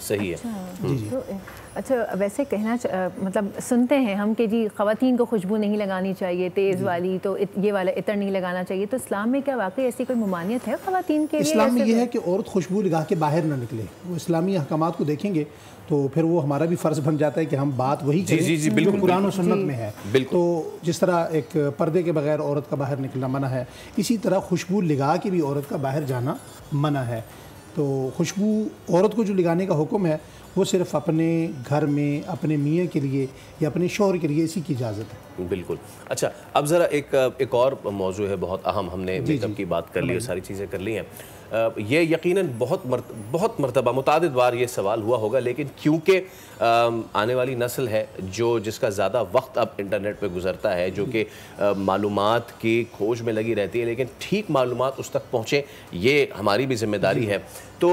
صحیح ہے. جی جی. اچھا ویسے کہنا مطلب سنتے ہیں ہم کہ جی خواتین کو خوشبو نہیں لگانی چاہیے تیز والی, تو یہ والا عطر نہیں لگانا چاہیے, تو اسلام میں کیا واقعی ایسی کوئی ممانعت ہے خواتین کے لیے؟ اسلام میں یہ ہے کہ عورت خوشبو لگا کے باہر نہ نکلے. وہ اسلامی احکامات کو دیکھیں گے تو پھر وہ ہمارا بھی فرض بن جاتا ہے کہ ہم بات وہی کریں جو قرآن و سنت میں ہے. تو جس طرح ایک پردے کے بغیر عورت کا باہر نکلنا منع ہے, اسی طرح خوشبو لگا کے بھی عورت کا باہر جانا منع ہے. تو خوشبو عورت کو جو لگانے کا حکم ہے وہ صرف اپنے گھر میں اپنے میاں کے لیے یا اپنے شوہر کے لیے اسی کی اجازت ہے. بالکل. اچھا اب ذرا ایک اور موضوع ہے بہت اہم, ہم نے میک اپ کی بات کر لی, ساری چیزیں کر لی ہیں. یہ یقیناً بہت مرتبہ متعدد بار یہ سوال ہوا ہوگا, لیکن کیونکہ آنے والی نسل ہے جس کا زیادہ وقت اب انٹرنیٹ پہ گزرتا ہے, جو کہ معلومات کی کھوج میں لگی رہتی ہے, لیکن ٹھیک معلومات اس تک پہنچے یہ ہماری بھی ذمہ داری ہے. تو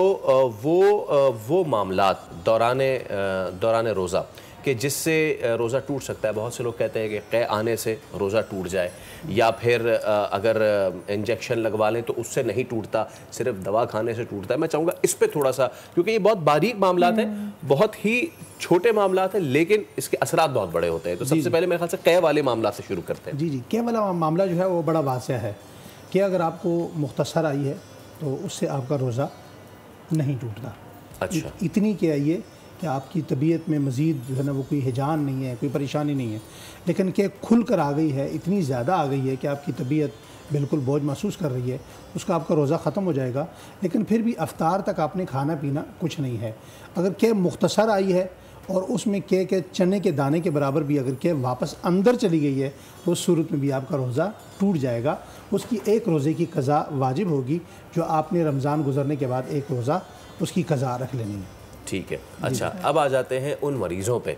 وہ معاملات دوران روزہ کہ جس سے روزہ ٹوٹ سکتا ہے, بہت سے لوگ کہتے ہیں کہ قے آنے سے روزہ ٹوٹ جائے, یا پھر اگر انجیکشن لگوا لیں تو اس سے نہیں ٹوٹتا, صرف دوا کھانے سے ٹوٹتا ہے. میں چاہوں گا اس پہ تھوڑا سا, کیونکہ یہ بہت باریک معاملات ہیں, بہت ہی چھوٹے معاملات ہیں, لیکن اس کے اثرات بہت بڑے ہوتے ہیں. تو سب سے پہلے میرے خیال سے قے والے معاملات سے شروع کرتے ہیں. جی قے والا معاملہ جو ہے وہ بڑا واضح ہے کہ اگر آپ کو مختصر آئی ہے تو اس سے آپ کا روزہ نہیں ٹوٹتا. اچھا. اتنی کہ آئیے کہ آپ کی طبیعت میں مزید جو ہے نا وہ کوئی ہیجان نہیں ہے, کوئی پریشانی نہیں ہے, لیکن کہ کھل کر آ گئی ہے, اتنی زیادہ آ گئی ہے کہ آپ کی طبیعت بالکل بوجھ محسوس کر رہی ہے, اس کا آپ کا روزہ ختم ہو جائے گا. لیکن پھر بھی افطار تک آپ نے کھانا پینا کچھ نہیں ہے. اگر کہ مختصر آئی ہے اور اس میں کہ چنے کے دانے کے برابر بھی اگر کہ واپس اندر چلی گئی ہے تو اس صورت میں بھی آپ کا روزہ ٹوٹ جائے گا. اس کی ایک روزے کی قضا واجب ہوگی, جو آپ نے رمضان گزرنے کے بعد ایک روزہ اس کی قضا رکھ لینی ہے. ٹھیک ہے. اچھا اب آ جاتے ہیں ان مریضوں پہ.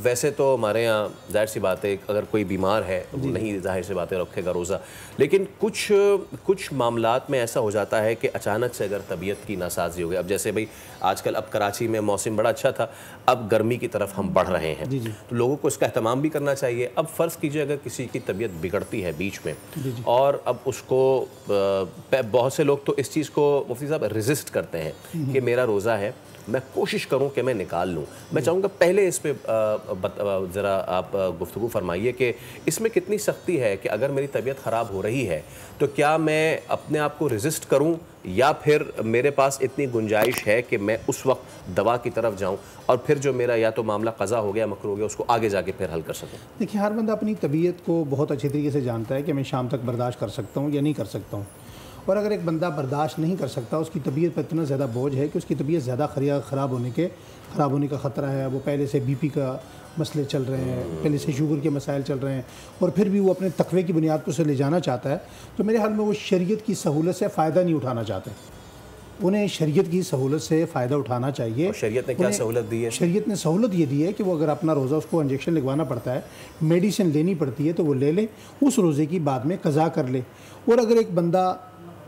ویسے تو ہمارے ہاں ظاہر سی بات ہے اگر کوئی بیمار ہے وہ نہیں ظاہر سی باتیں رکھے گا روزہ, لیکن کچھ معاملات میں ایسا ہو جاتا ہے کہ اچانک سے اگر طبیعت کی ناسازی ہو گئی, اب جیسے بھئی آج کل اب کراچی میں موسم بڑا اچھا تھا, اب گرمی کی طرف ہم بڑھ رہے ہیں, تو لوگوں کو اس کا اہتمام بھی کرنا چاہیے. اب فرض کیجئے اگر کسی کی طبیعت بگڑتی ہے بیچ میں اور اب اس کو بہت سے لوگ تو اس چیز کو مفتی صاحب ریزسٹ کرتے ہیں کہ میرا روزہ ہے, میں کوشش کروں کہ میں نکال لوں. میں چاہوں گا پہلے اس پہ ذرا آپ گفتگو فرمائیے کہ اس میں کتنی سختی ہے کہ اگر میری طبیعت خراب ہو رہی ہے تو کیا میں اپنے آپ کو ریزسٹ کروں, یا پھر میرے پاس اتنی گنجائش ہے کہ میں اس وقت دوا کی طرف جاؤں اور پھر جو میرا یا تو معاملہ قضا ہو گیا مکروہ ہو گیا اس کو آگے جا کے پھر حل کر سکوں. دیکھیے ہر بندہ اپنی طبیعت کو بہت اچھے طریقے سے جانتا ہے کہ میں شام تک برداشت کر سکتا ہوں یا نہیں کر سکتا ہوں. اور اگر ایک بندہ برداشت نہیں کر سکتا, اس کی طبیعت پر اتنا زیادہ بوجھ ہے کہ اس کی طبیعت زیادہ خراب ہونے کا خطرہ ہے, وہ پہلے سے بی پی کا مسئلے چل رہے ہیں, پہلے سے شوگر کے مسائل چل رہے ہیں, اور پھر بھی وہ اپنے تقوی کی بنیاد پر اسے لے جانا چاہتا ہے, تو میرے حال میں وہ شریعت کی سہولت سے فائدہ نہیں اٹھانا چاہتے. انہیں شریعت کی سہولت سے فائدہ اٹھانا چاہیے. شریعت نے کیا سہولت دی ہے؟ شریعت نے سہولت یہ دی ہے کہ وہ اگر اپنا روزہ اس کو انجیکشن لگوانا پڑتا ہے, میڈیسن لینی پڑتی ہے, تو وہ لے لے, اس روزے کی بعد میں قضا کر لے. اور اگر ایک بندہ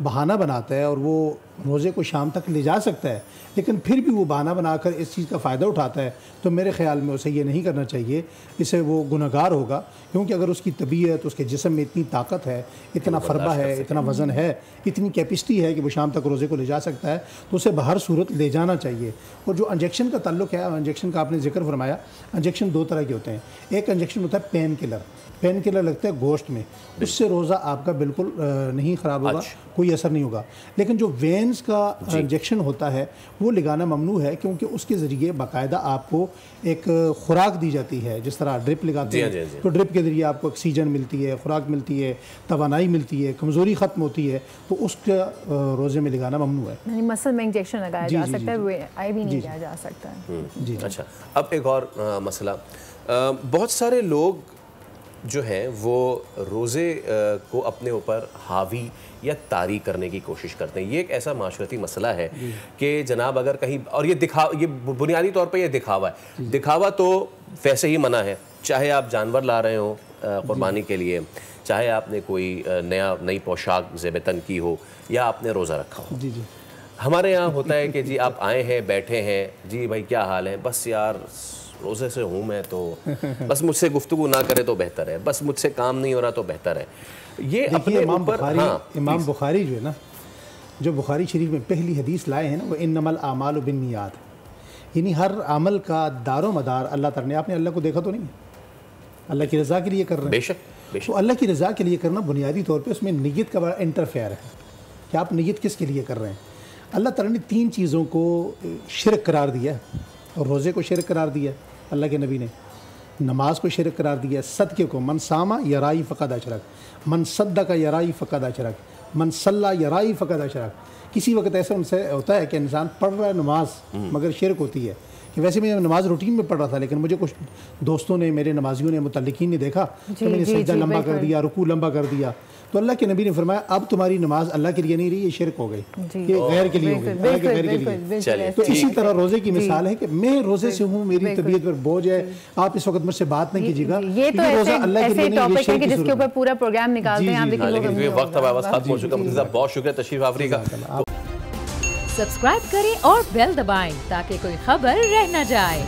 بہانہ بناتا ہے اور وہ روزے کو شام تک لے جا سکتا ہے لیکن پھر بھی وہ بہانہ بنا کر اس چیز کا فائدہ اٹھاتا ہے, تو میرے خیال میں اسے یہ نہیں کرنا چاہیے, اسے وہ گنہگار ہوگا. کیونکہ اگر اس کی طبیعت, اس کے جسم میں اتنی طاقت ہے, اتنا فربہ ہے, اتنا وزن ہے, اتنی کیپیسٹی ہے کہ وہ شام تک روزے کو لے جا سکتا ہے, تو اسے بہر صورت لے جانا چاہیے. اور جو انجیکشن کا تعلق ہے, انجیکشن کا آپ نے ذکر فرمایا, انجیکشن دو طرح کے ہوتے ہیں. ایک انجیکشن ہوتا ہے پین کلر لگتا ہے گوشت میں, اس سے روزہ آپ کا بالکل نہیں خراب ہوگا, کوئی اثر نہیں ہوگا. لیکن جو وینز کا انجیکشن ہوتا ہے وہ لگانا ممنوع ہے, کیونکہ اس کے ذریعے باقاعدہ آپ کو ایک خوراک دی جاتی ہے. جس طرح ڈرپ لگاتے ہیں تو ڈرپ کے ذریعے آپ کو آکسیجن ملتی ہے, خوراک ملتی ہے, توانائی ملتی ہے, کمزوری ختم ہوتی ہے, تو اس کا روزے میں لگانا ممنوع ہے. یعنی مسل میں انجیکشن لگایا جا سکتا ہے, آئی بھی نہیں لیا جا سکتا ہے. جی اچھا اب ایک اور مسئلہ, بہت سارے لوگ جو ہیں وہ روزے کو اپنے اوپر حاوی یا طاری کرنے کی کوشش کرتے ہیں. یہ ایک ایسا معاشرتی مسئلہ ہے کہ جناب اگر کہیں, اور یہ بنیادی طور پہ یہ دکھاوا ہے. دکھاوا تو ویسے ہی منع ہے, چاہے آپ جانور لا رہے ہو قربانی کے لیے, چاہے آپ نے کوئی نئی پوشاک زیب تن کی ہو, یا آپ نے روزہ رکھا ہو. جی ہمارے یہاں ہوتا ہے کہ جی آپ آئے ہیں, بیٹھے ہیں, جی بھائی کیا حال ہے, بس یار روزے سے ہوں میں, تو بس مجھ سے گفتگو نہ کرے تو بہتر ہے, بس مجھ سے کام نہیں ہو رہا تو بہتر ہے. یہ اپنے اوپر امام بخاری جو ہے نا, جو بخاری شریف میں پہلی حدیث لائے ہیں نا, وہ انما الاعمال بالنیات, یعنی ہر عمل کا دار و مدار اللہ تعالیٰ نے. آپ نے اللہ کو دیکھا تو نہیں ہے, اللہ کی رضا کے لیے کر رہے ہیں. بے شک تو اللہ کی رضا کے لیے کرنا بنیادی طور پہ اس میں نیت کا بڑا انٹرفیئر ہے کہ آپ نیت کس کے لیے کر رہے ہیں. اللہ تعالیٰ نے 3 چیزوں کو شرک قرار دیا ہے, اور روزے کو شرک قرار دیا ہے اللہ کے نبی نے, نماز کو شرک قرار دیا ہے, صدقے کو من صاما یرائی فقد اشرک, من صدق یرائی فقد اشرک, من صلی یرائی فقد اشرک. کسی وقت ایسا ان سے ہوتا ہے کہ انسان پڑھ رہا ہے نماز مگر شرک ہوتی ہے کہ ویسے میں نماز روٹین میں پڑھ رہا تھا, لیکن مجھے کچھ دوستوں نے, میرے نمازیوں نے, متعلقین نے دیکھا تو میں نے سجدہ لمبا کر دیا, رکوع لمبا کر دیا. تو اللہ کے نبی نے فرمایا اب تمہاری نماز اللہ کے لیے نہیں رہی, یہ شرک ہو گئی, یہ غیر کے لیے ہو گئی, اللہ کے غیر کے لیے. تو اسی طرح روزے کی مثال ہے کہ میں روزے سے ہوں, میری طبیعت پر بوجھ ہے, آپ اس وقت مجھ سے بات نہیں کیجیے گا. یہ تو ایسے ٹاپک ہے کہ جس کے اوپر پورا پروگرام نکالتے ہیں آپ, لیکن وقت ہمارے پاس ختم ہو چکا. مفتی صاحب بہت شکریہ تشریف آوری کا. سبسکرائب کریں اور بیل دبائیں تاکہ کوئی خبر رہ نہ جائے.